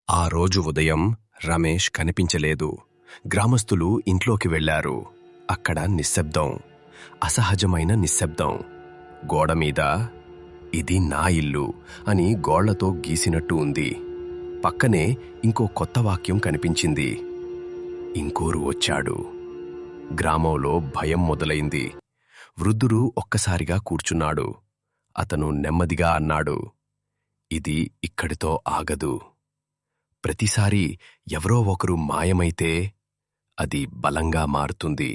ఆ రోజు ఉదయం రమేష్ కనిపించలేదు. గ్రామస్తులు ఇంట్లోకి వెళ్లారు. అక్కడ నిశ్శబ్దం, అసహజమైన నిశ్శబ్దం. గోడమీద "ఇది నా ఇల్లు" అని గోళ్లతో గీసినట్టు ఉంది. పక్కనే ఇంకో కొత్త వాక్యం కనిపించింది. ఇంకోరు వచ్చాడు. గ్రామంలో భయం మొదలైంది. వృద్ధుడు ఒక్కసారిగా కూర్చున్నాడు. అతను నెమ్మదిగా అన్నాడు, "ఇది ఇక్కడితో ఆగదు. ప్రతిసారి ఎవరో ఒకరు మాయమైతే అది బలంగా మారుతుంది."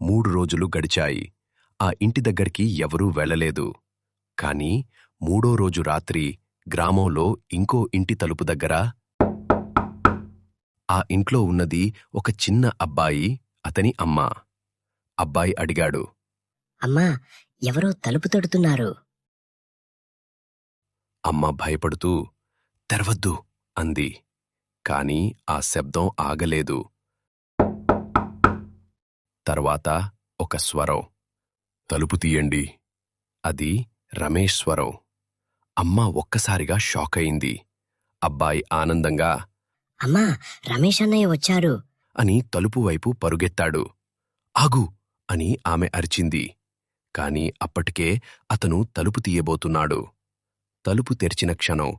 3 రోజులు గడిచాయి. ఆ ఇంటి దగ్గరికి ఎవరూ వెళ్ళలేదు. కాని 3వ రోజు రాత్రి గ్రామంలో ఇంకో ఇంటి తలుపు దగ్గర ఆ ఇంట్లో ఉన్నది ఒక చిన్న అబ్బాయి, అతని అమ్మ. అబ్బాయి అడిగాడు, అమ్మా, ఎవరో తలుపు తడుతున్నారు. అమ్మ భయపడుతూ తెరవద్దు అంది. కాని ఆ శబ్దం ఆగలేదు. తర్వాత ఒక స్వరం, తలుపు తీయండి. అది రమేష్ స్వరం. అమ్మ ఒక్కసారిగా షాకయింది. అబ్బాయి ఆనందంగా అమ్మా, రమేష్ అన్నయ్య వచ్చారు. అని తలుపు వైపు పరుగెత్తాడు. ఆగు అని ఆమె అరిచింది. కాని అప్పటికే అతను తలుపు తీయబోతున్నాడు. తలుపు తెరిచిన క్షణం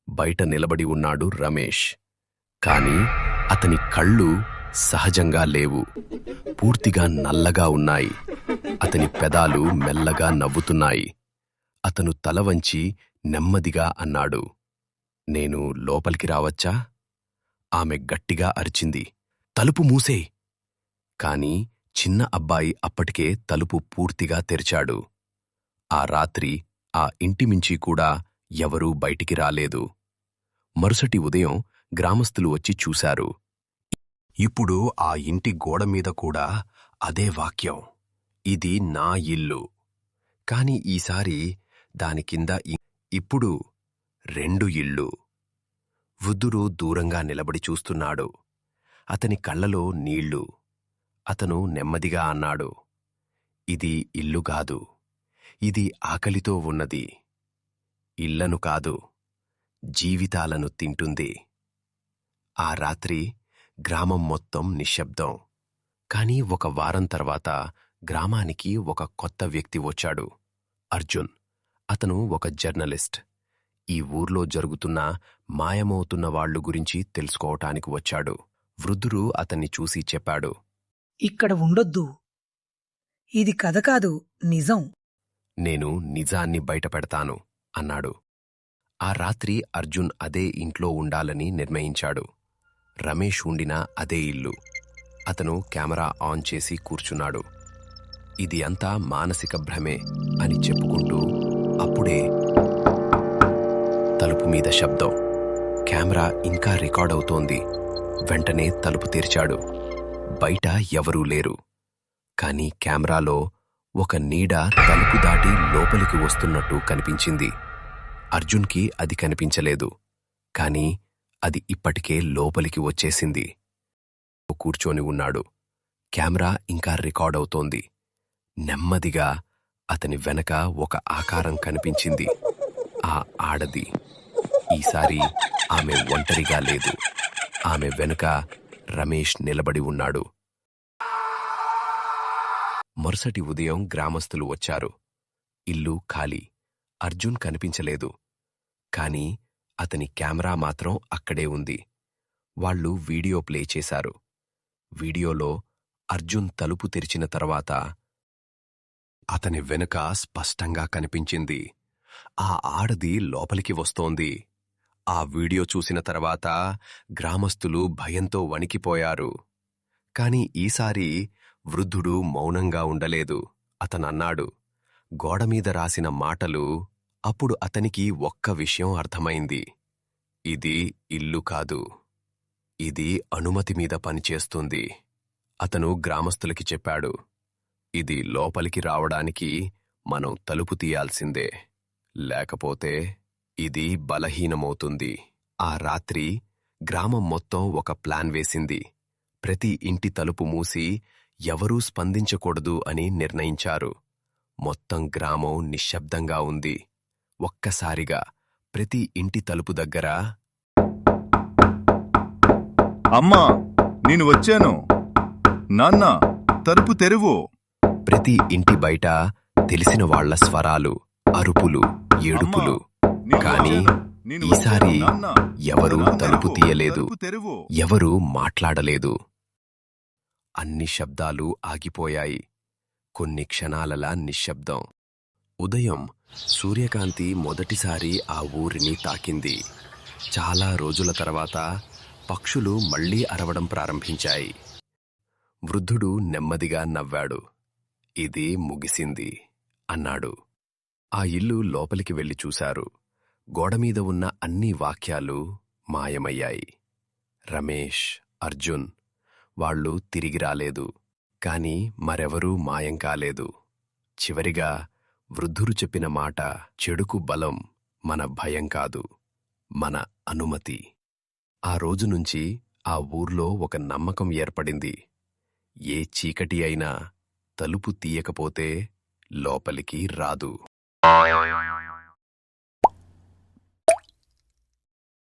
బయట నిలబడి ఉన్నాడు రమేష్. కాని అతని కళ్ళు సహజంగా లేవు. పూర్తిగా నల్లగా ఉన్నాయి. అతని పెదాలు మెల్లగా నవ్వుతున్నాయి. అతను తల వంచి నెమ్మదిగా అన్నాడు, "నేను లోపలికి రావచ్చా?" ఆమె గట్టిగా అరిచింది, "తలుపు మూసేయ్." కాని చిన్న అబ్బాయి అప్పటికే తలుపు పూర్తిగా తెరిచాడు. ఆ రాత్రి ఆ ఇంటిమించి కూడా ఎవరూ బయటికి రాలేదు. మరుసటి ఉదయం గ్రామస్తులు వచ్చి చూశారు. ఇప్పుడు ఆ ఇంటి గోడమీద కూడా అదే వాక్యం, "ఇది నా ఇల్లు." కాని ఈసారి దాని కింద ఇప్పుడు 2 ఇళ్ళు. వృద్ధుడు దూరంగా నిలబడి చూస్తున్నాడు. అతని కళ్ళలో నీళ్లు. అతను నెమ్మదిగా అన్నాడు, "ఇది ఇల్లు కాదు. ఇది ఆకలితో ఉన్నది. ఇళ్లను కాదు, జీవితాలను తింటుంది." ఆ రాత్రి గ్రామం మొత్తం నిశ్శబ్దం. కాని ఒక వారం తర్వాత గ్రామానికి ఒక కొత్త వ్యక్తి వచ్చాడు. అర్జున్. అతను ఒక జర్నలిస్ట్. ఈ ఊర్లో జరుగుతున్న మాయమవుతున్న వాళ్లు గురించి తెలుసుకోవటానికి వచ్చాడు. వృద్ధుడు అతన్ని చూసి చెప్పాడు, ఇక్కడ ఉండొద్దు. ఇది కథ కాదు, నిజం. "నేను నిజాన్ని బయటపెడతాను" అన్నాడు. ఆ రాత్రి అర్జున్ అదే ఇంట్లో ఉండాలని నిర్ణయించాడు. రమేష్ ఉండిన అదే ఇల్లు. అతను కెమెరా ఆన్ చేసి కూర్చున్నాడు. ఇది అంతా మానసిక భ్రమే అని చెప్పుకుంటూ అప్పుడే తలుపు మీద శబ్దం. కెమెరా ఇంకా రికార్డవుతోంది. వెంటనే తలుపు తెరిచాడు. బయట ఎవరూ లేరు. కాని కెమెరాలో ఒక నీడ తలుపు దాటి లోపలికి వస్తున్నట్టు కనిపించింది. అర్జున్కి అది కనిపించలేదు. కాని అది ఇప్పటికే లోపలికి వచ్చేసింది. కూర్చొని ఉన్నాడు. కెమెరా ఇంకా రికార్డవుతోంది. నెమ్మదిగా అతని వెనక ఒక ఆకారం కనిపించింది. ఆ ఆడది. ఈసారి ఆమె ఒంటరిగా లేదు. ఆమె వెనుక రమేష్ నిలబడి ఉన్నాడు. మరుసటి ఉదయం గ్రామస్తులు వచ్చారు. ఇల్లు ఖాళీ. అర్జున్ కనిపించలేదు. కాని అతని కెమెరా మాత్రం అక్కడే ఉంది. వాళ్ళు వీడియో ప్లే చేశారు. వీడియోలో అర్జున్ తలుపు తెరిచిన తర్వాత అతని వెనుక స్పష్టంగా కనిపించింది. ఆ ఆడది లోపలికి వస్తోంది. ఆ వీడియో చూసిన తర్వాత గ్రామస్తులు భయంతో వణికిపోయారు. కాని ఈసారి వృద్ధుడు మౌనంగా ఉండలేదు. అతనన్నాడు, గోడమీద రాసిన మాటలు. అప్పుడు అతనికి ఒక్క విషయం అర్థమైంది. ఇది ఇల్లు కాదు. ఇది అనుమతి మీద పనిచేస్తుంది. అతను గ్రామస్తులకి చెప్పాడు, ఇది లోపలికి రావడానికి మనం తలుపు తీయాల్సిందే. లేకపోతే ఇది బలహీనమవుతుంది. ఆ రాత్రి గ్రామం మొత్తం ఒక ప్లాన్ వేసింది. ప్రతి ఇంటి తలుపు మూసి ఎవరూ స్పందించకూడదు అని నిర్ణయించారు. మొత్తం గ్రామం నిశ్శబ్దంగా ఉంది. ఒక్కసారిగా ప్రతి ఇంటి తలుపు దగ్గర అమ్మా, నేను వచ్చాను. నాన్న, తలుపు తెరువు. ప్రతి ఇంటి బయట తెలిసిన వాళ్ల స్వరాలు, అరుపులు, ఏడుపులు. నేను కాని వచ్చాను. నేను ఈసారి వచ్చాను, నాన్న. ఎవరూ తలుపు తలుపు తెరువు. తీయలేదు. తలుపు తెరువు. ఎవరూ మాట్లాడలేదు. అన్ని శబ్దాలు ఆగిపోయాయి. కొన్ని క్షణాలలా నిశ్శబ్దం. ఉదయం సూర్యకాంతి మొదటిసారి ఆ ఊరిని తాకింది. చాలా రోజుల తర్వాత పక్షులు మళ్లీ అరవడం ప్రారంభించాయి. వృద్ధుడు నెమ్మదిగా నవ్వాడు. ఇది ముగిసింది అన్నాడు. ఆ ఇల్లు లోపలికి వెళ్లి చూశారు. గోడమీద ఉన్న అన్ని వాక్యాలు మాయమయ్యాయి. రమేష్, అర్జున్ వాళ్ళు తిరిగి రాలేదు. కాని మరెవరూ మాయం కాలేదు. చివరిగా వృద్ధుడు చెప్పిన మాట, చెడుకు బలం మన భయం కాదు, మన అనుమతి. ఆ రోజు నుంచి ఆ ఊర్లో ఒక నమ్మకం ఏర్పడింది. ఏ చీకటి అయినా తలుపు తీయకపోతే లోపలికి రాదు.